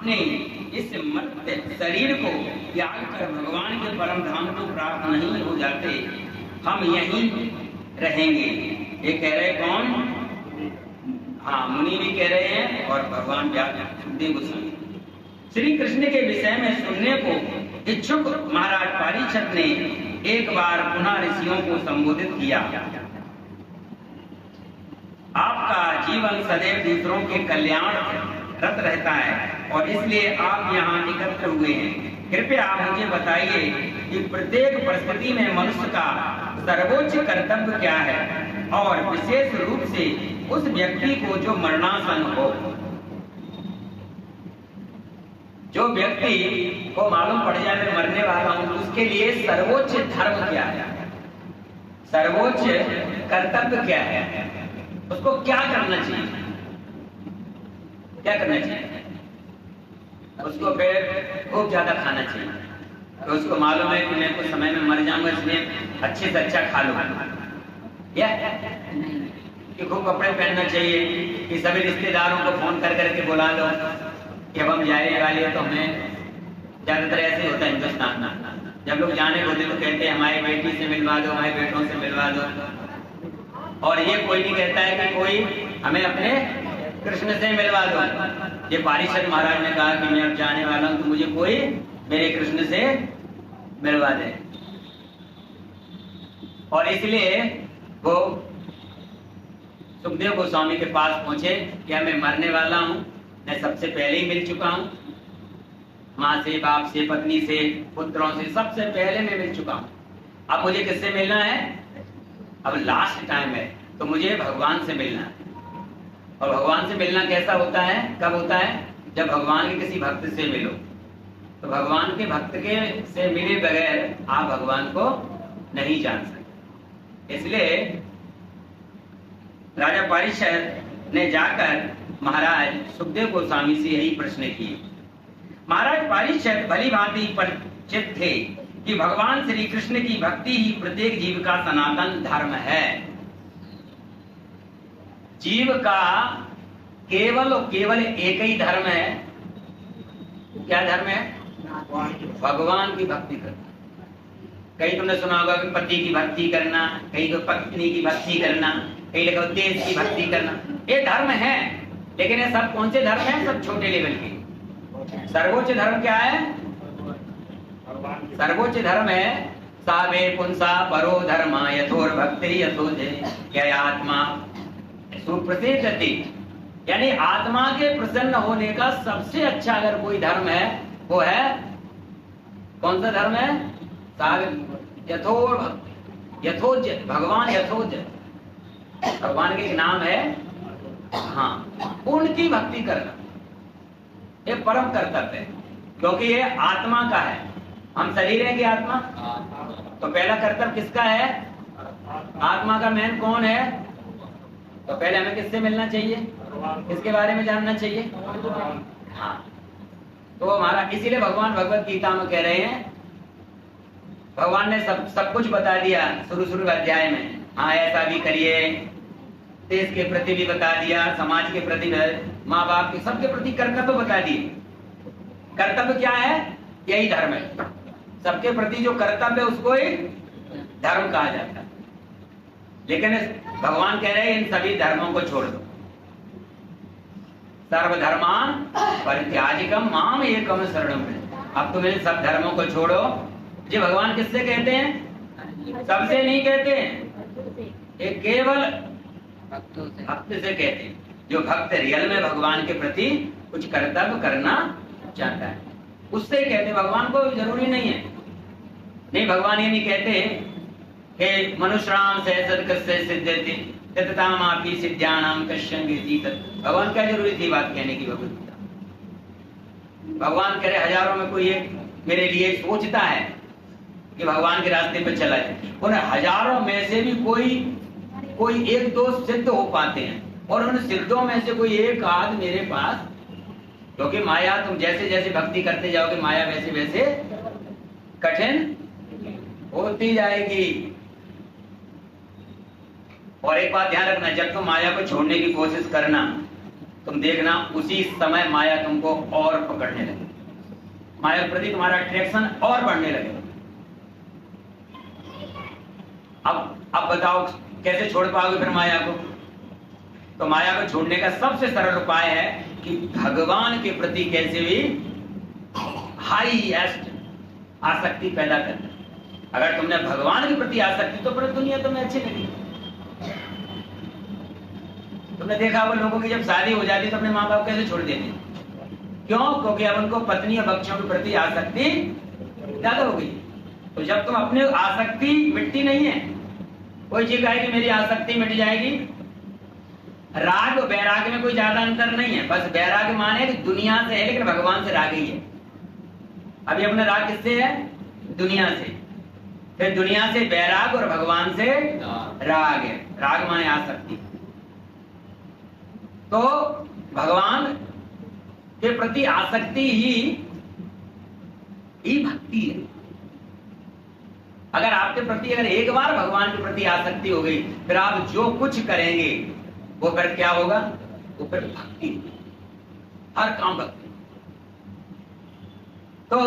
अपने इस मर्त्य शरीर को त्याग कर भगवान के परम धाम को प्राप्त नहीं हो जाते, हम यहीं रहेंगे। ये कह रहे कौन? हाँ, मुनि भी कह रहे हैं और भगवान सुखदेव गोस्वामी। श्री कृष्ण के विषय में सुनने को इच्छुक महाराज परीक्षित ने एक बार पुनः ऋषियों को संबोधित किया। आपका जीवन सदैव दूसरों के कल्याण रत रहता है और इसलिए आप यहाँ एकत्र हुए हैं। कृपया मुझे बताइए कि प्रत्येक परिस्थिति में मनुष्य का सर्वोच्च कर्तव्य क्या है, और विशेष रूप से उस व्यक्ति को जो मरणासन हो। जो व्यक्ति को मालूम पड़ जाए मैं मरने वाला हूं, उसके लिए सर्वोच्च धर्म क्या है, सर्वोच्च कर्तव्य क्या है, उसको क्या करना चाहिए, क्या करना चाहिए? उसको फिर खूब ज्यादा खाना चाहिए। तो उसको मालूम है कि मैं कुछ समय में मर जाऊंगा, इसलिए अच्छे से अच्छा खा लो, या कि खूब कपड़े पहनना चाहिए, कि सभी रिश्तेदारों को फोन कर करके बुला लो कि अब हम जाने वाले हैं। तो हमें ज्यादातर ऐसे होता है हिंदुस्तान में, जब लोग जाने होते तो कहते हैं हमारी बेटी से मिलवा दो, हमारे बेटों से मिलवा दो। और ये कोई नहीं कहता है कि कोई हमें अपने कृष्ण से मिलवा दो। ये पारिषद महाराज ने कहा कि मैं अब जाने वाला हूं, तो मुझे कोई मेरे कृष्ण से मिलवा दे। और इसलिए वो सुखदेव गोस्वामी के पास पहुंचे, क्या मैं मरने वाला हूं, मैं सबसे पहले ही मिल चुका हूं, माँ से, बाप से, पत्नी से, पुत्रों से, सबसे पहले मैं मिल चुका हूं। अब मुझे किससे मिलना है? अब लास्ट टाइम है, तो मुझे भगवान से मिलना है। और भगवान से मिलना कैसा होता है, कब होता है? जब भगवान के किसी भक्त से मिलो। तो भगवान के भक्त के से मिले बगैर आप भगवान को नहीं जान सकते। इसलिए राजा परीक्षित ने जाकर महाराज सुखदेव गोस्वामी से यही प्रश्न किए। महाराज परीक्षित भली भांति परिचित थे कि भगवान श्री कृष्ण की भक्ति ही प्रत्येक जीव का सनातन धर्म है। जीव का केवल और केवल एक ही धर्म है। क्या धर्म है? भगवान की भक्ति करना। कहीं तुमने सुना होगा कि पति की भक्ति करना, कहीं तो पत्नी की भक्ति करना, कहीं लिखा देश की भक्ति करना। ये धर्म है, लेकिन ये सब कौन से धर्म हैं? सब छोटे लेवल के। सर्वोच्च धर्म क्या है? सर्वोच्च धर्म है सावे पुंसा परो धर्म यथोर भक्ति यथोजे आत्मा सुप्रसिद्ध। यानी आत्मा के प्रसन्न होने का सबसे अच्छा अगर कोई धर्म है वो है, कौन सा धर्म है? यथोर यथोज, भगवान यथोज, भगवान के नाम है। हाँ, उनकी भक्ति करना ये परम कर्तव्य है, क्योंकि ये आत्मा का है। हम शरीर है कि आत्मा? तो पहला कर्तव्य किसका है? आत्मा का मेन कौन है? तो पहले हमें किससे मिलना चाहिए, किसके बारे में जानना चाहिए? हाँ, तो हमारा इसीलिए भगवान भगवत गीता में कह रहे हैं, भगवान ने सब कुछ बता दिया शुरू अध्याय में। हाँ, ऐसा भी करिए, देश के प्रति भी बता दिया, समाज के प्रति, माँ बाप के, सबके प्रति कर्तव्य बता दिए। कर्तव्य क्या है? यही धर्म है। सबके प्रति जो कर्तव्य है उसको ही धर्म कहा जाता है। लेकिन भगवान कह रहे हैं इन सभी धर्मों को छोड़ दो। सर्वधर्मान परित्याजकम माम एकम शरणम। अब तुम इन सब धर्मों को छोड़ो। ये भगवान किससे कहते हैं? सबसे नहीं कहते हैं, ये केवल भक्त से कहते हैं। जो भक्त रियल में भगवान के प्रति कुछ कर्तव्य करना चाहता है उससे कहते। भगवान को जरूरी नहीं है। नहीं, भगवान ये नहीं कहते कि मनुष्याणाम सहस्रकृत्य सिद्ध्यति तततामापि सिद्ध्यानाम कश्चन विदित। भगवान क्या जरूरी थी बात कहने की? भगवत गीता भगवान कह रहे हजारों में कोई एक मेरे लिए सोचता है कि भगवान के रास्ते पे चला है, उन हजारों में से भी कोई एक दो सिद्ध हो पाते हैं, और उन सिद्धों में से कोई एक आध मेरे पास, क्योंकि माया तुम जैसे जैसे भक्ति करते जाओगे माया वैसे वैसे कठिन होती जाएगी। और एक बात ध्यान रखना, जब तुम माया को छोड़ने की कोशिश करना तुम देखना उसी समय माया तुमको और पकड़ने लगे, माया के प्रति तुम्हारा अट्रैक्शन और बढ़ने लगेगा। अब बताओ कैसे छोड़ पाओगे फिर माया को? तो माया को छोड़ने का सबसे सरल उपाय है कि भगवान के प्रति कैसे भी हाईएस्ट आसक्ति पैदा करना। अगर तुमने भगवान के प्रति आसक्ति तो फिर दुनिया तुम्हें अच्छी लगी। तुमने देखा होगा लोगों की जब शादी हो जाती तो अपने माँ बाप कैसे छोड़ देते? क्यों? क्योंकि अब उनको पत्नी या बच्चों के प्रति आसक्ति ज्यादा हो गई। तो जब तुम अपने आसक्ति मिटती नहीं है, कोई चीज कहेगी मेरी आसक्ति मिट जाएगी। राग और वैराग्य में कोई ज्यादा अंतर नहीं है, बस वैराग्य माने कि दुनिया से है लेकिन भगवान से राग ही है। अभी अपना राग किससे है? दुनिया से। फिर दुनिया से वैराग और भगवान से राग है। राग माने आसक्ति। तो भगवान के प्रति आसक्ति ही भक्ति है। अगर आपके प्रति अगर एक बार भगवान के प्रति आसक्ति हो गई, फिर आप जो कुछ करेंगे वो फिर क्या होगा? वो फिर भक्ति, हर काम भक्ति। तो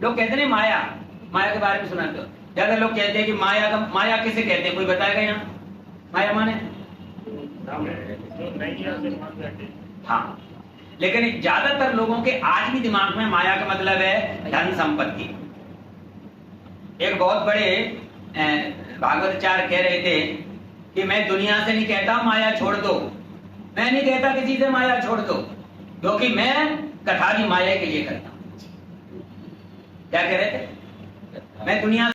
लोग कहते हैं माया, माया के बारे में सुना तो ज्यादा लोग कहते हैं कि माया किसे कहते हैं? कोई बताएगा यहाँ? माया माने हाँ, लेकिन ज्यादातर लोगों के आज भी दिमाग में माया का मतलब है धन संपत्ति। एक बहुत बड़े भागवताचार्य कह रहे थे कि मैं दुनिया से नहीं कहता माया छोड़ दो, मैं नहीं कहता किसी से माया छोड़ दो, क्योंकि मैं कथा भी माया के लिए करता हूं। क्या कह रहे थे? मैं दुनिया